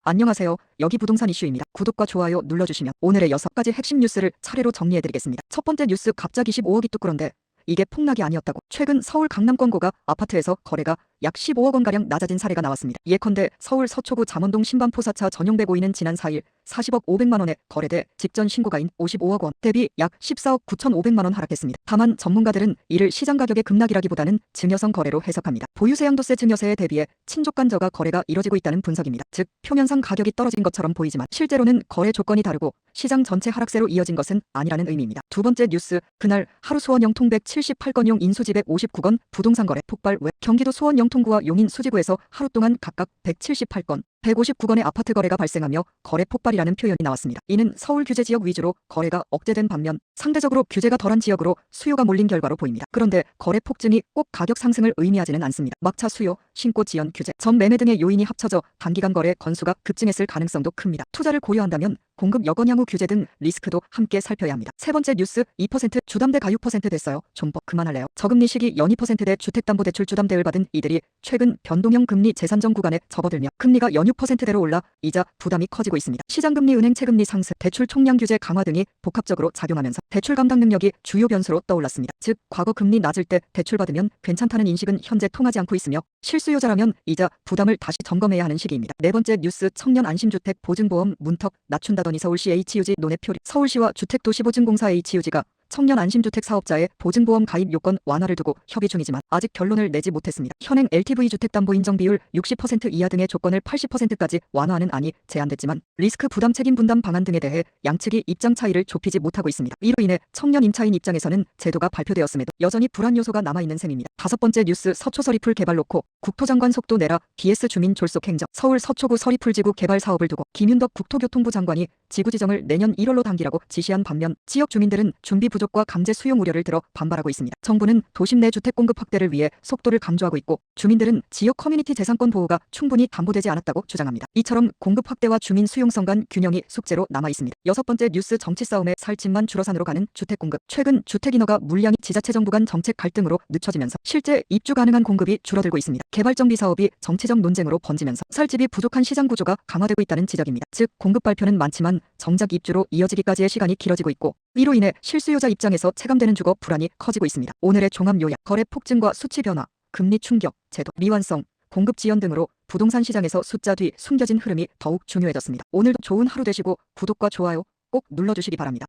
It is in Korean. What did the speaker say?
안녕하세요. 여기 부동산 이슈입니다. 구독과 좋아요 눌러주시면 오늘의 6가지 핵심 뉴스를 차례로 정리해드리겠습니다. 첫 번째 뉴스, 갑자기 15억이 뚝 그런데 이게 폭락이 아니었다고. 최근 서울 강남권고가 아파트에서 거래가 약 15억 원가량 낮아진 사례가 나왔습니다. 예컨대 서울 서초구 잠원동 신반포4차 전용배 고인은 지난 4일 40억 500만 원에 거래돼 직전 신고가인 55억 원 대비 약 14억 9,500만 원 하락했습니다. 다만 전문가들은 이를 시장 가격의 급락이라기보다는 증여성 거래로 해석합니다. 보유세 양도세 증여세에 대비해 친족간 저가 거래가 이뤄지고 있다는 분석입니다. 즉 표면상 가격이 떨어진 것처럼 보이지만 실제로는 거래 조건이 다르고 시장 전체 하락세로 이어진 것은 아니라는 의미입니다. 두 번째 뉴스, 그날 하루 수원 영통 178건용 인수지 159건 부동산 거래 폭발. 외 경기도 수원 영통구와 용인 수지구에서 하루 동안 각각 178건 159건의 아파트 거래가 발생하며 거래 폭발이라는 표현이 나왔습니다. 이는 서울 규제 지역 위주로 거래가 억제된 반면 상대적으로 규제가 덜한 지역으로 수요가 몰린 결과로 보입니다. 그런데 거래 폭증이 꼭 가격 상승을 의미하지는 않습니다. 막차 수요, 신고 지연 규제, 전 매매 등의 요인이 합쳐져 단기간 거래 건수가 급증했을 가능성도 큽니다. 투자를 고려한다면 공급 여건 향후 규제 등 리스크도 함께 살펴야 합니다. 세 번째 뉴스, 2% 주담대가 6% 됐어요. 좀 그만할래요. 저금리 시기 연 2%대 주택담보대출 주담대를 받은 이들이 최근 변동형 금리 재산정 구간에 접어들며 금리가 연 6%대로 올라 이자 부담이 커지고 있습니다. 시장금리, 은행 채금리 상승, 대출 총량 규제 강화 등이 복합적으로 작용하면서 대출 감당 능력이 주요 변수로 떠올랐습니다. 즉 과거 금리 낮을 때 대출 받으면 괜찮다는 인식은 현재 통하지 않고 있으며 실수요자라면 이자 부담을 다시 점검해야 하는 시기입니다. 네 번째 뉴스, 청년 안심주택 보증보험 문턱 낮춘다더니 서울시 HUG 논의 표리. 서울시와 주택도시보증공사 HUG가 청년 안심주택 사업자의 보증보험 가입 요건 완화를 두고 협의 중이지만 아직 결론을 내지 못했습니다. 현행 LTV 주택담보 인정 비율 60% 이하 등의 조건을 80%까지 완화하는 안이 제안됐지만 리스크 부담 책임 분담 방안 등에 대해 양측이 입장 차이를 좁히지 못하고 있습니다. 이로 인해 청년 임차인 입장에서는 제도가 발표되었음에도 여전히 불안 요소가 남아있는 셈입니다. 다섯 번째 뉴스, 서초 서리풀 개발 놓고 국토장관 속도 내라, BS 주민 졸속 행정. 서울 서초구 서리풀지구 개발 사업을 두고 김윤덕 국토교통부 장관이 지구 지정을 내년 1월로 당기라고 지시한 반면 지역 주민들은 준비 부족과 강제 수용 우려를 들어 반발하고 있습니다. 정부는 도심 내 주택 공급 확대를 위해 속도를 강조하고 있고 주민들은 지역 커뮤니티 재산권 보호가 충분히 담보되지 않았다고 주장합니다. 이처럼 공급 확대와 주민 수용성 간 균형이 숙제로 남아 있습니다. 여섯 번째 뉴스, 정치 싸움에 살집만 줄어산으로 가는 주택 공급. 최근 주택 인허가 물량이 지자체 정부 간 정책 갈등으로 늦춰지면서 실제 입주 가능한 공급이 줄어들고 있습니다. 개발정비 사업이 정치적 논쟁으로 번지면서 살집이 부족한 시장 구조가 강화되고 있다는 지적입니다. 즉 공급 발표는 많지만 정작 입주로 이어지기까지의 시간이 길어지고 있고 이로 인해 실수요자 입장에서 체감되는 주거 불안이 커지고 있습니다. 오늘의 종합 요약, 거래 폭증과 수치 변화, 금리 충격, 제도 미완성, 공급 지연 등으로 부동산 시장에서 숫자 뒤 숨겨진 흐름이 더욱 중요해졌습니다. 오늘도 좋은 하루 되시고 구독과 좋아요 꼭 눌러주시기 바랍니다.